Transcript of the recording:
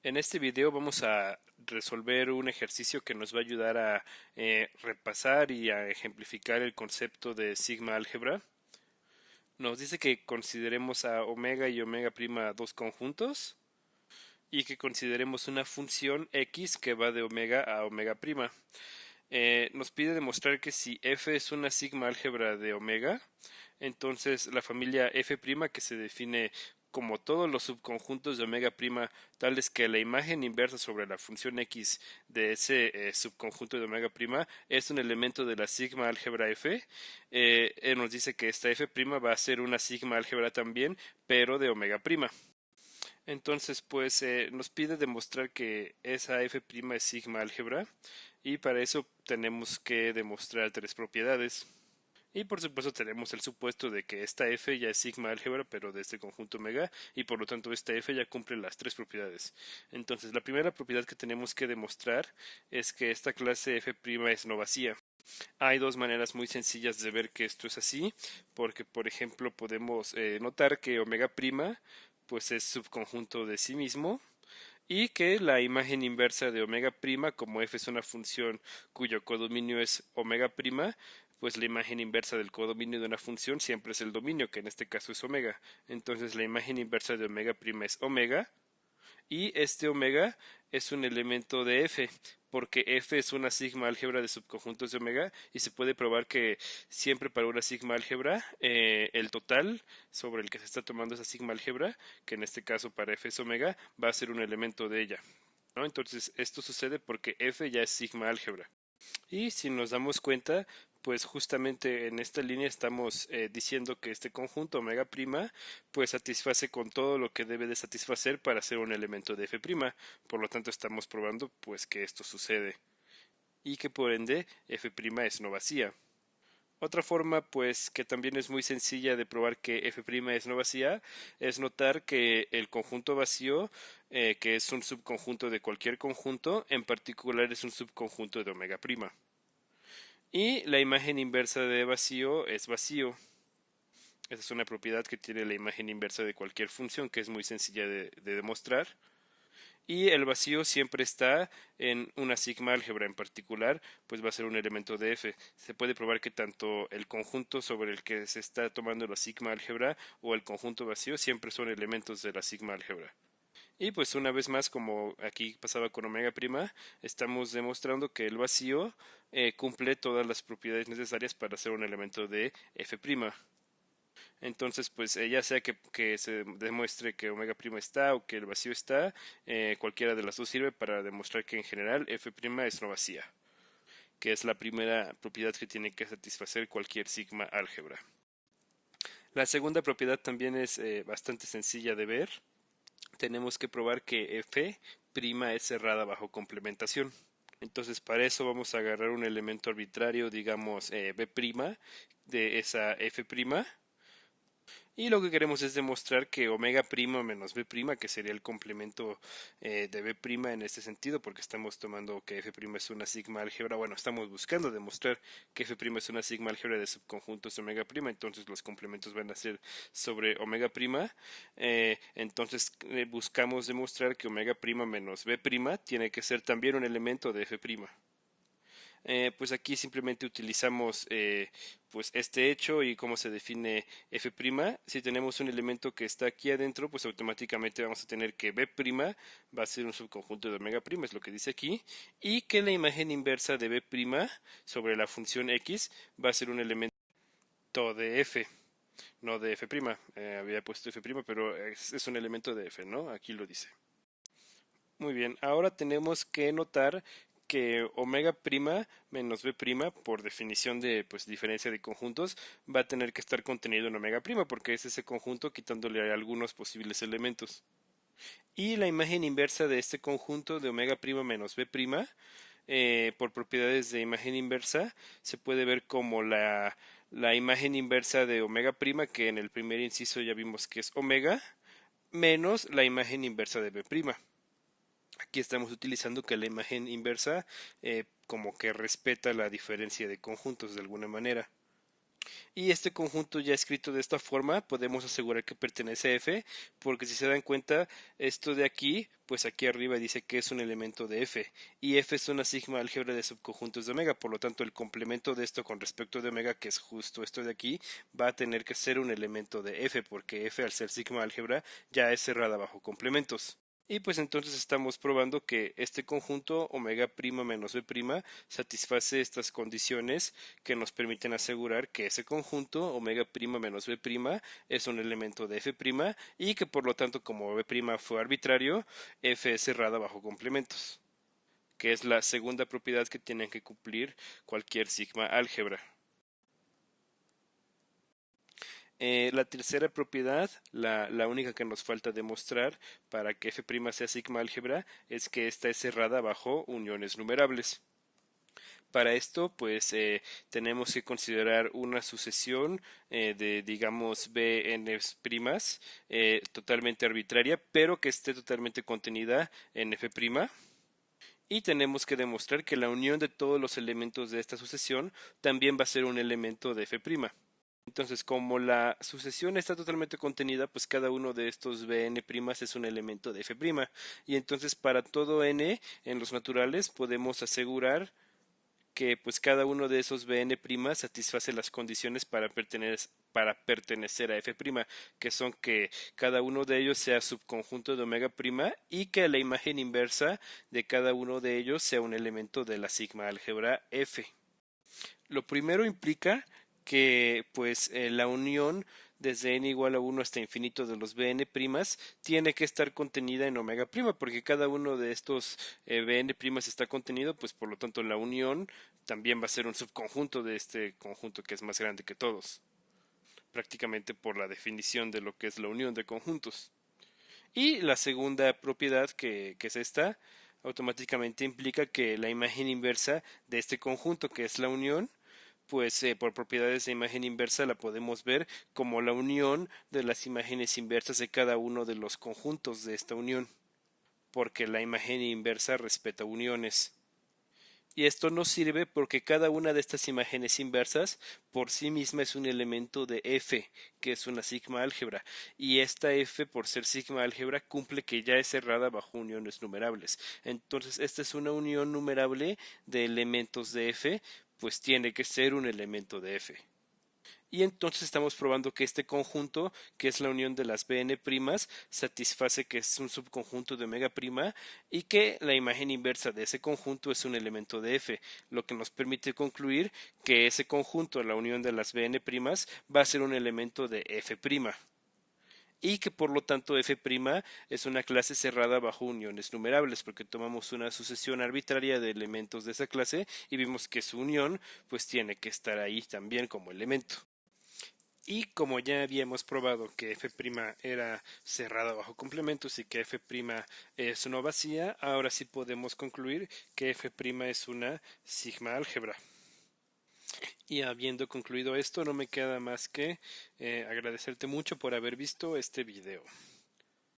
En este video vamos a resolver un ejercicio que nos va a ayudar a repasar y a ejemplificar el concepto de sigma álgebra. Nos dice que consideremos a omega y omega prima dos conjuntos y que consideremos una función x que va de omega a omega prima. Nos pide demostrar que si f es una sigma álgebra de omega, entonces la familia f', que se define como todos los subconjuntos de omega prima, tales que la imagen inversa sobre la función x de ese subconjunto de omega prima es un elemento de la sigma álgebra f, nos dice que esta f' va a ser una sigma álgebra también, pero de omega prima. Entonces, pues nos pide demostrar que esa f' es sigma álgebra y para eso tenemos que demostrar tres propiedades. Y por supuesto tenemos el supuesto de que esta f ya es sigma álgebra pero de este conjunto omega y por lo tanto esta f ya cumple las tres propiedades. Entonces la primera propiedad que tenemos que demostrar es que esta clase f' es no vacía. Hay dos maneras muy sencillas de ver que esto es así, porque por ejemplo podemos notar que omega prima pues es subconjunto de sí mismo y que la imagen inversa de omega prima, como f es una función cuyo codominio es omega prima, pues la imagen inversa del codominio de una función siempre es el dominio, que en este caso es omega. Entonces la imagen inversa de omega prima es omega, y este omega es un elemento de f, porque f es una sigma álgebra de subconjuntos de omega y se puede probar que siempre para una sigma álgebra el total sobre el que se está tomando esa sigma álgebra, que en este caso para f es omega, va a ser un elemento de ella, ¿no? Entonces esto sucede porque f ya es sigma álgebra. Y si nos damos cuenta, pues justamente en esta línea estamos diciendo que este conjunto omega prima pues satisface con todo lo que debe de satisfacer para ser un elemento de f prima. Por lo tanto estamos probando pues que esto sucede y que por ende f prima es no vacía. Otra forma, pues, que también es muy sencilla de probar que f' es no vacía, es notar que el conjunto vacío, que es un subconjunto de cualquier conjunto, en particular es un subconjunto de omega prima. Y la imagen inversa de vacío es vacío. Esa es una propiedad que tiene la imagen inversa de cualquier función, que es muy sencilla de demostrar. Y el vacío siempre está en una sigma álgebra en particular, pues va a ser un elemento de f. Se puede probar que tanto el conjunto sobre el que se está tomando la sigma álgebra o el conjunto vacío siempre son elementos de la sigma álgebra. Y pues una vez más, como aquí pasaba con omega prima, estamos demostrando que el vacío cumple todas las propiedades necesarias para ser un elemento de f prima. Entonces, pues ya sea que se demuestre que omega prima está o que el vacío está, cualquiera de las dos sirve para demostrar que en general f prima es no vacía, que es la primera propiedad que tiene que satisfacer cualquier sigma álgebra. La segunda propiedad también es bastante sencilla de ver. Tenemos que probar que f' es cerrada bajo complementación. Entonces para eso vamos a agarrar un elemento arbitrario, digamos b' de esa f', y lo que queremos es demostrar que omega prima menos b', que sería el complemento de b' en este sentido, porque estamos tomando que f' es una sigma álgebra, bueno, estamos buscando demostrar que f' es una sigma álgebra de subconjuntos de omega prima, entonces los complementos van a ser sobre omega prima, entonces buscamos demostrar que omega prima menos b' tiene que ser también un elemento de f'. Pues aquí simplemente utilizamos pues este hecho y cómo se define f'. Si tenemos un elemento que está aquí adentro, pues automáticamente vamos a tener que b' va a ser un subconjunto de omega prima, es lo que dice aquí, y que la imagen inversa de b' sobre la función x va a ser un elemento de f, no de f'. Había puesto f', pero es un elemento de f, ¿no? Aquí lo dice. Muy bien, ahora tenemos que notar que omega prima menos b prima, por definición de pues, diferencia de conjuntos, va a tener que estar contenido en omega prima, porque es ese conjunto quitándole algunos posibles elementos. Y la imagen inversa de este conjunto de omega prima menos b prima, por propiedades de imagen inversa, se puede ver como la imagen inversa de omega prima, que en el primer inciso ya vimos que es omega, menos la imagen inversa de b prima. Aquí estamos utilizando que la imagen inversa como que respeta la diferencia de conjuntos de alguna manera. Y este conjunto ya escrito de esta forma podemos asegurar que pertenece a F, porque si se dan cuenta, esto de aquí, pues aquí arriba dice que es un elemento de F, y F es una sigma álgebra de subconjuntos de omega, por lo tanto el complemento de esto con respecto de omega, que es justo esto de aquí, va a tener que ser un elemento de F, porque F al ser sigma álgebra ya es cerrada bajo complementos. Y pues entonces estamos probando que este conjunto omega prima menos b prima satisface estas condiciones que nos permiten asegurar que ese conjunto omega prima menos b prima es un elemento de f prima y que por lo tanto como b prima fue arbitrario, f es cerrada bajo complementos, que es la segunda propiedad que tienen que cumplir cualquier sigma álgebra. La tercera propiedad, la única que nos falta demostrar para que f' sea sigma álgebra, es que esta es cerrada bajo uniones numerables. Para esto, pues tenemos que considerar una sucesión de, digamos, bn' totalmente arbitraria, pero que esté totalmente contenida en f'. Y tenemos que demostrar que la unión de todos los elementos de esta sucesión también va a ser un elemento de f'. Entonces, como la sucesión está totalmente contenida, pues cada uno de estos Bn' es un elemento de f'. Y entonces para todo n en los naturales podemos asegurar que pues cada uno de esos Bn' satisface las condiciones para pertenecer a f', que son que cada uno de ellos sea subconjunto de omega' y que la imagen inversa de cada uno de ellos sea un elemento de la sigma álgebra f. Lo primero implica que pues la unión desde n igual a 1 hasta infinito de los Bn' tiene que estar contenida en omega', porque cada uno de estos Bn' está contenido, pues por lo tanto la unión también va a ser un subconjunto de este conjunto que es más grande que todos, prácticamente por la definición de lo que es la unión de conjuntos. Y la segunda propiedad, que es esta, automáticamente implica que la imagen inversa de este conjunto, que es la unión, pues por propiedades de imagen inversa la podemos ver como la unión de las imágenes inversas de cada uno de los conjuntos de esta unión, porque la imagen inversa respeta uniones. Y esto nos sirve porque cada una de estas imágenes inversas por sí misma es un elemento de f, que es una sigma álgebra, y esta f por ser sigma álgebra cumple que ya es cerrada bajo uniones numerables. Entonces esta es una unión numerable de elementos de f, pues tiene que ser un elemento de f. Y entonces estamos probando que este conjunto, que es la unión de las Bn', satisface que es un subconjunto de omega' y que la imagen inversa de ese conjunto es un elemento de f, lo que nos permite concluir que ese conjunto, la unión de las Bn', va a ser un elemento de f'. Y que por lo tanto f' es una clase cerrada bajo uniones numerables, porque tomamos una sucesión arbitraria de elementos de esa clase y vimos que su unión pues tiene que estar ahí también como elemento. Y como ya habíamos probado que f' era cerrada bajo complementos y que f' es una vacía, ahora sí podemos concluir que f' es una sigma álgebra. Y habiendo concluido esto, no me queda más que agradecerte mucho por haber visto este video.